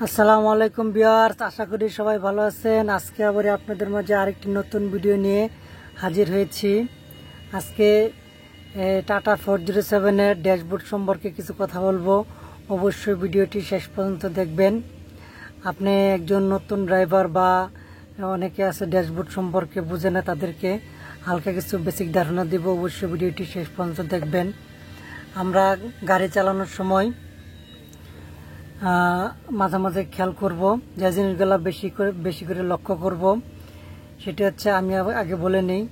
আসসালামু আলাইকুম ভিউয়ার্স, আশা করি সবাই ভালো আছেন। আজকে আবার আপনাদের মাঝে আরেকটি নতুন ভিডিও নিয়ে হাজির হয়েছি। আজকে টাটা 407 এর ড্যাশবোর্ড সম্পর্কে কিছু কথা বলবো। অবশ্যই ভিডিওটি শেষ পর্যন্ত দেখবেন। আপনি একজন নতুন ড্রাইভার বা অনেকে আছে ড্যাশবোর্ড সম্পর্কে বুঝে না, তাদেরকে হালকা কিছু বেসিক ধারণা দিব। অবশ্যই ভিডিওটি শেষ পর্যন্ত দেখবেন। আমরা গাড়ি চালানোর সময় মাঝে মাঝে খেয়াল করব, যে জিনিসগুলো বেশি করে লক্ষ্য করব সেটি হচ্ছে, আমি আগে বলে নিই।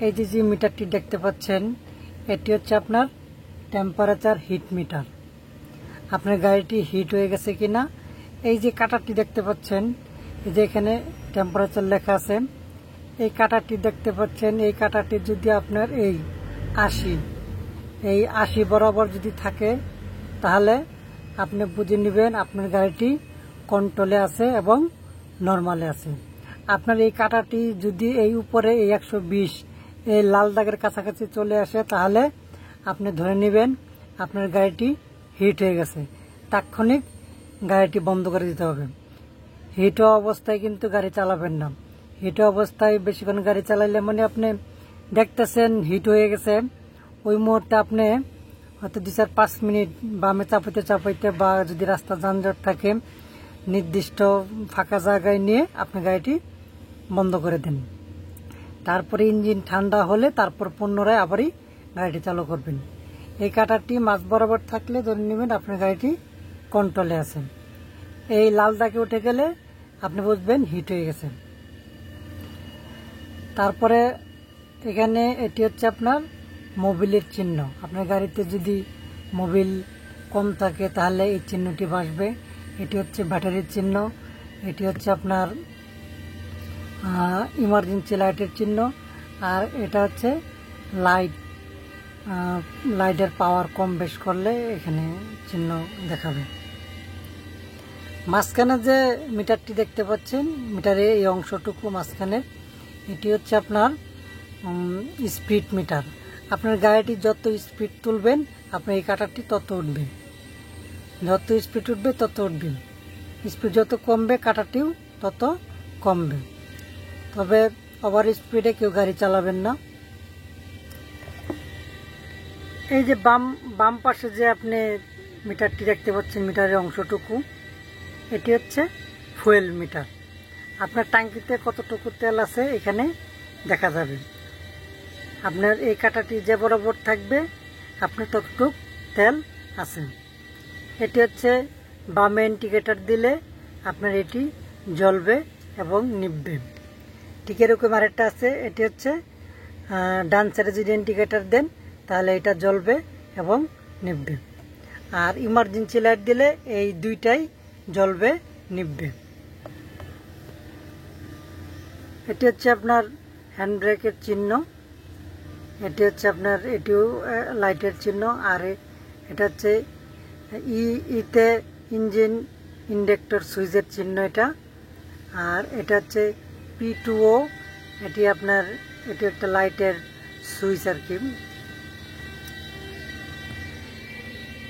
এই যে মিটারটি দেখতে পাচ্ছেন, এটি হচ্ছে আপনার টেম্পারেচার হিট মিটার। আপনার গাড়িটি হিট হয়ে গেছে কিনা, এই যে কাঁটারটি দেখতে পাচ্ছেন, এই যে এখানে টেম্পারেচার লেখা আছে, এই কাঁটারটি দেখতে পাচ্ছেন। এই কাঁটারটি যদি আপনার এই 80 বরাবর যদি থাকে, তাহলে আপনি বুঝে নেবেন আপনার গাড়িটি কন্ট্রোলে আছে এবং নর্মালে আছে। আপনার এই কাঁটাটি যদি এই উপরে এই 120 এই লাল দাগের কাছাকাছি চলে আসে, তাহলে আপনি ধরে নেবেন আপনার গাড়িটি হিট হয়ে গেছে। তাৎক্ষণিক গাড়িটি বন্ধ করে দিতে হবে। হিট অবস্থায় কিন্তু গাড়ি চালাবেন না। হিট অবস্থায় বেশিক্ষণ গাড়ি চালাইলে মানে আপনি দেখতেছেন হিট হয়ে গেছে, ওই মুহূর্তে আপনি হয়তো 2-5 মিনিট বামে চাপাইতে বা যদি রাস্তা যানজট থাকে, নির্দিষ্ট ফাঁকা জায়গায় নিয়ে আপনি গাড়িটি বন্ধ করে দেন। তারপরে ইঞ্জিন ঠান্ডা হলে তারপর পুনরায় আবারই গাড়িটি চালু করবেন। এই কাঁটারটি মাঝ বরাবর থাকলে ধরে নেবেন আপনার গাড়িটি কন্ট্রোলে আছে। এই লাল দাগে উঠে গেলে আপনি বুঝবেন হিট হয়ে গেছে। তারপরে এখানে এটি হচ্ছে আপনার মোবিলের চিহ্ন। আপনার গাড়িতে যদি মোবিল কম থাকে, তাহলে এই চিহ্নটি ভাসবে। এটি হচ্ছে ব্যাটারির চিহ্ন। এটি হচ্ছে আপনার ইমার্জেন্সি লাইটের চিহ্ন। আর এটা হচ্ছে লাইটের পাওয়ার কম বেশ করলে এখানে চিহ্ন দেখাবে। মাঝখানে যে মিটারটি দেখতে পাচ্ছেন, মিটারের এই অংশটুকু মাঝখানে, এটি হচ্ছে আপনার স্পিড মিটার। আপনার গাড়িটি যত স্পিড তুলবেন, আপনার এই কাঁটারটি তত উঠবে। যত স্পিড উঠবে তত উঠবে। স্পিড যত কমবে, কাঁটাটিও তত কমবে। তবে ওভার স্পিডে কেউ গাড়ি চালাবেন না। এই যে বাম পাশে যে আপনি মিটারটি দেখতে পাচ্ছেন, মিটারের অংশটুকু, এটি হচ্ছে ফুয়েল মিটার। আপনার ট্যাঙ্কিতে কতটুকু তেল আছে এখানে দেখা যাবে। আপনার এই কাঁটাটি যে বরাবর থাকবে, আপনি ততটুক তেল আছে। এটি হচ্ছে বামে ইন্ডিকেটর দিলে আপনার এটি জ্বলবে এবং নিভবে। ঠিক এরকম আরেকটা আছে, এটি হচ্ছে ডান সাইডে যদি ইন্ডিকেটর দেন, তাহলে এটা জ্বলবে এবং নিভবে। আর ইমার্জেন্সি লাইট দিলে এই দুইটাই জ্বলবে, নিভবে। এটি হচ্ছে আপনার হ্যান্ড ব্রেকের চিহ্ন। এটি হচ্ছে আপনার এটিও লাইটের চিহ্ন। আর এটা হচ্ছে ইতে ইঞ্জিন ইন্ডেক্টর সুইচের চিহ্ন এটা। আর এটা হচ্ছে P2O, এটি আপনার এটি একটা লাইটের সুইচ আর কি।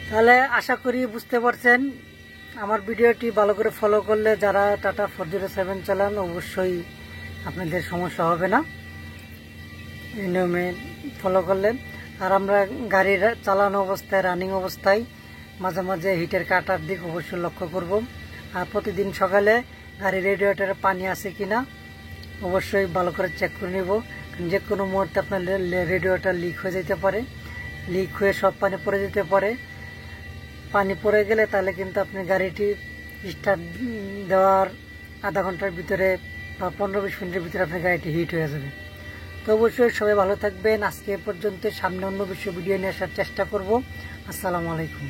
তাহলে আশা করি বুঝতে পারছেন। আমার ভিডিওটি ভালো করে ফলো করলে, যারা টাটা 407 চালান, অবশ্যই আপনাদের সমস্যা হবে না এই নিয়মে ফলো করলেন। আর আমরা গাড়ি চালানো অবস্থায়, রানিং অবস্থায় মাঝে মাঝে হিটের কাটার দিক অবশ্যই লক্ষ্য করব। আর প্রতিদিন সকালে গাড়ির রেডিয়েটরে পানি আছে কিনা অবশ্যই ভালো করে চেক করে নেব। যে কোনো মুহূর্তে আপনার রেডিয়েটর লিক হয়ে যেতে পারে। লিক হয়ে সব পানি পড়ে যেতে পারে। পানি পড়ে গেলে তাহলে কিন্তু আপনি গাড়িটি স্টার্ট দেওয়ার আধা ঘন্টার ভিতরে বা 15-20 মিনিটের ভিতরে আপনার গাড়িটি হিট হয়ে যাবে। তো অবশ্যই সবাই ভালো থাকবেন। আজকে এ পর্যন্ত, সামনে অন্য বিষয় ভিডিও নিয়ে আসার চেষ্টা করব। আসসালামু আলাইকুম।